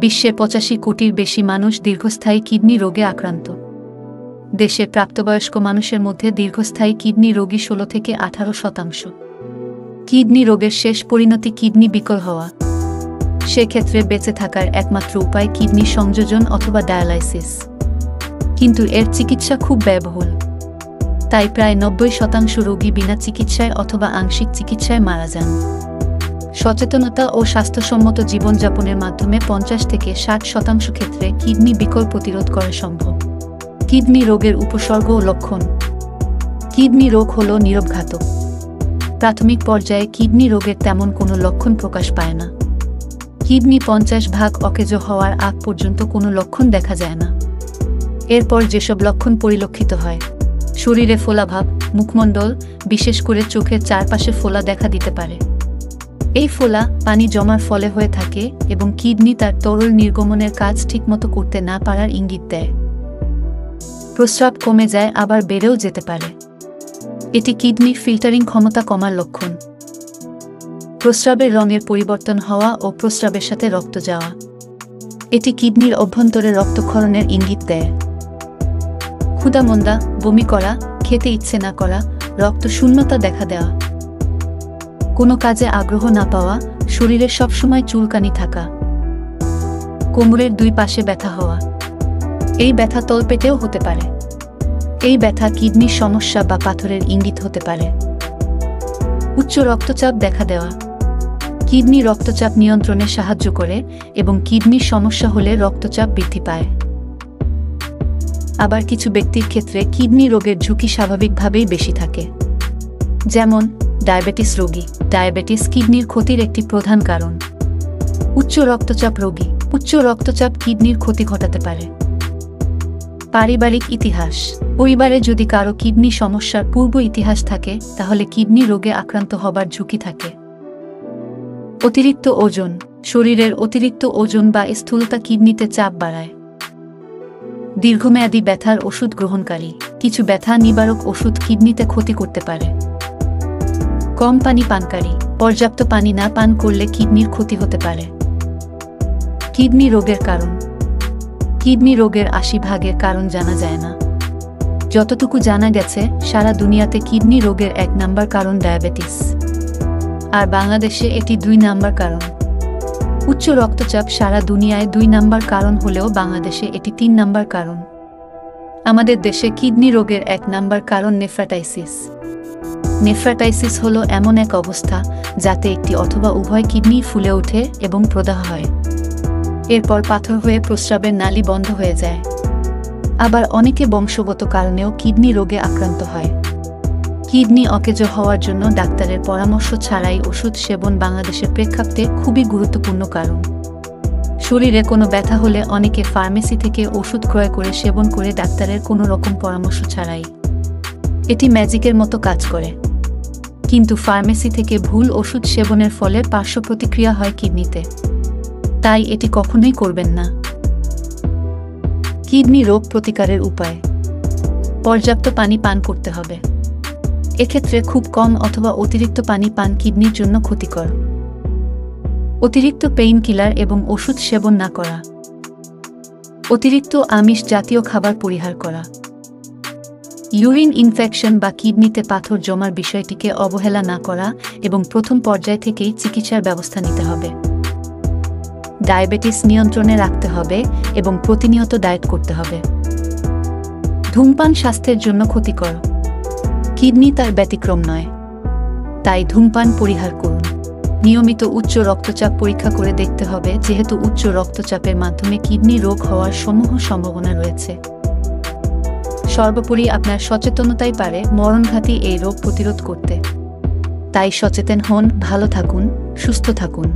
বিশ্বে ৮৫ কোটির বেশি মানুষ দীর্ঘস্থায়ী কিডনি রোগে আক্রান্ত। দেশের প্রাপ্তবয়স্ক মানুষের মধ্যে দীর্ঘস্থায়ী কিডনি রোগী ১৬ থেকে ১৮%। কিডনি রোগের শেষ পরিণতি কিডনি বিকল হওয়া। সেক্ষেত্রে বেঁচে থাকার একমাত্র উপায় কিডনি সংযোজন অথবা ডায়ালাইসিস। কিন্তু এর চিকিৎসা খুব ব্যয়বহুল। তাই প্রায় ৯০% রোগী বিনা চিকিৎসায় অথবা আংশিক চিকিৎসায় মারা যান। সচেতনতা ও স্বাস্থ্যসম্মত জীবনযাপনের মাধ্যমে ৫০ থেকে ৬০% ক্ষেত্রে কিডনি বিকল প্রতিরোধ করা সম্ভব। কিডনি রোগের উপসর্গ ও লক্ষণ। কিডনি রোগ হল নীরবঘাতক। প্রাথমিক পর্যায়ে কিডনি রোগের তেমন কোনো লক্ষণ প্রকাশ পায় না। কিডনি ৫০% অকেজো হওয়ার আগ পর্যন্ত কোনো লক্ষণ দেখা যায় না। এরপর যেসব লক্ষণ পরিলক্ষিত হয়, শরীরে ফোলাভাব, মুখমণ্ডল, বিশেষ করে চোখের চারপাশে ফোলা দেখা দিতে পারে। এই ফোলা পানি জমার ফলে হয়ে থাকে এবং কিডনি তার তরল নির্গমনের কাজ ঠিকমতো করতে না পারার ইঙ্গিত দেয়। প্রস্রাব কমে যায়, আবার বেড়েও যেতে পারে। এটি কিডনির ফিল্টারিং ক্ষমতা কমার লক্ষণ। প্রস্রাবের রঙের পরিবর্তন হওয়া ও প্রস্রাবের সাথে রক্ত যাওয়া, এটি কিডনির অভ্যন্তরে রক্তক্ষরণের ইঙ্গিত দেয়। ক্ষুধামন্দা, বমি করা, খেতে ইচ্ছে না করা, রক্ত শূন্যতা দেখা দেওয়া, কোনো কাজে আগ্রহ না পাওয়া, শরীরে সবসময় চুলকানি থাকা, কোমরের দুই পাশে ব্যথা হওয়া। এই ব্যথা তলপেটেও হতে পারে। এই ব্যথা কিডনির সমস্যা বা পাথরের ইঙ্গিত হতে পারে। উচ্চ রক্তচাপ দেখা দেওয়া। কিডনি রক্তচাপ নিয়ন্ত্রণে সাহায্য করে এবং কিডনির সমস্যা হলে রক্তচাপ বৃদ্ধি পায়। আবার কিছু ব্যক্তির ক্ষেত্রে কিডনি রোগের ঝুঁকি স্বাভাবিকভাবেই বেশি থাকে। যেমন ডায়াবেটিস রোগী। ডায়াবেটিস কিডনির ক্ষতির একটি প্রধান কারণ। উচ্চ রক্তচাপ রোগী। উচ্চ রক্তচাপ কিডনির ক্ষতি ঘটাতে পারে। পারিবারিক ইতিহাস। পরিবারে যদি কারো কিডনি সমস্যার পূর্ব ইতিহাস থাকে, তাহলে কিডনি রোগে আক্রান্ত হবার ঝুঁকি থাকে। অতিরিক্ত ওজন। শরীরের অতিরিক্ত ওজন বা স্থূলতা কিডনিতে চাপ বাড়ায়। দীর্ঘমেয়াদী ব্যথার ওষুধ গ্রহণকারী। কিছু ব্যথা নিবারক ওষুধ কিডনিতে ক্ষতি করতে পারে। কম পানি পানকারী। পর্যাপ্ত পানি না পান করলে কিডনির ক্ষতি হতে পারে। কিডনি রোগের কারণ। কিডনি রোগের ৮০% কারণ জানা যায় না। যতটুকু জানা গেছে, সারা দুনিয়াতে কিডনি রোগের ১ নাম্বার কারণ ডায়াবেটিস, আর বাংলাদেশে এটি ২ নাম্বার কারণ। উচ্চ রক্তচাপ সারা দুনিয়ায় ২ নাম্বার কারণ হলেও বাংলাদেশে এটি ৩ নাম্বার কারণ। আমাদের দেশে কিডনি রোগের ১ নাম্বার কারণ নেফ্রাটাইসিস। নেফ্রাটাইসিস হল এমন এক অবস্থা যাতে একটি অথবা উভয় কিডনি ফুলে ওঠে এবং প্রদাহ হয়। এরপর পাথর হয়ে প্রস্রাবের নালী বন্ধ হয়ে যায়। আবার অনেকে বংশগত কারণেও কিডনি রোগে আক্রান্ত হয়। কিডনি অকেজো হওয়ার জন্য ডাক্তারের পরামর্শ ছাড়াই ওষুধ সেবন বাংলাদেশের প্রেক্ষাপটে খুবই গুরুত্বপূর্ণ কারণ। শরীরে কোনো ব্যথা হলে অনেকে ফার্মেসি থেকে ওষুধ ক্রয় করে সেবন করে ডাক্তারের কোনো রকম পরামর্শ ছাড়াই। এটি ম্যাজিকের মতো কাজ করে, কিন্তু ফার্মেসি থেকে ভুল ওষুধ সেবনের ফলে পার্শ্ব প্রতিক্রিয়া হয় কিডনিতে। তাই এটি কখনোই করবেন না। কিডনি রোগ প্রতিকারের উপায়। পর্যাপ্ত পানি পান করতে হবে। এক্ষেত্রে খুব কম অথবা অতিরিক্ত পানি পান কিডনির জন্য ক্ষতিকর। অতিরিক্ত পেইন কিলার এবং ওষুধ সেবন না করা। অতিরিক্ত আমিষ জাতীয় খাবার পরিহার করা। ইউরিন ইনফেকশন বা কিডনিতে পাথর জমার বিষয়টিকে অবহেলা না করা এবং প্রথম পর্যায় থেকেই চিকিৎসার ব্যবস্থা নিতে হবে। ডায়াবেটিস নিয়ন্ত্রণে রাখতে হবে এবং প্রতিনিয়ত ডায়েট করতে হবে। ধূমপান স্বাস্থ্যের জন্য ক্ষতিকর। কিডনি তার ব্যতিক্রম নয়, তাই ধূমপান পরিহার করুন। নিয়মিত উচ্চ রক্তচাপ পরীক্ষা করে দেখতে হবে, যেহেতু উচ্চ রক্তচাপের মাধ্যমে কিডনি রোগ হওয়ার সমূহ সম্ভাবনা রয়েছে। সর্বোপরি আপনার সচেতনতাই পারে মরণঘাতী এই রোগ প্রতিরোধ করতে। তাই সচেতন হন, ভালো থাকুন, সুস্থ থাকুন।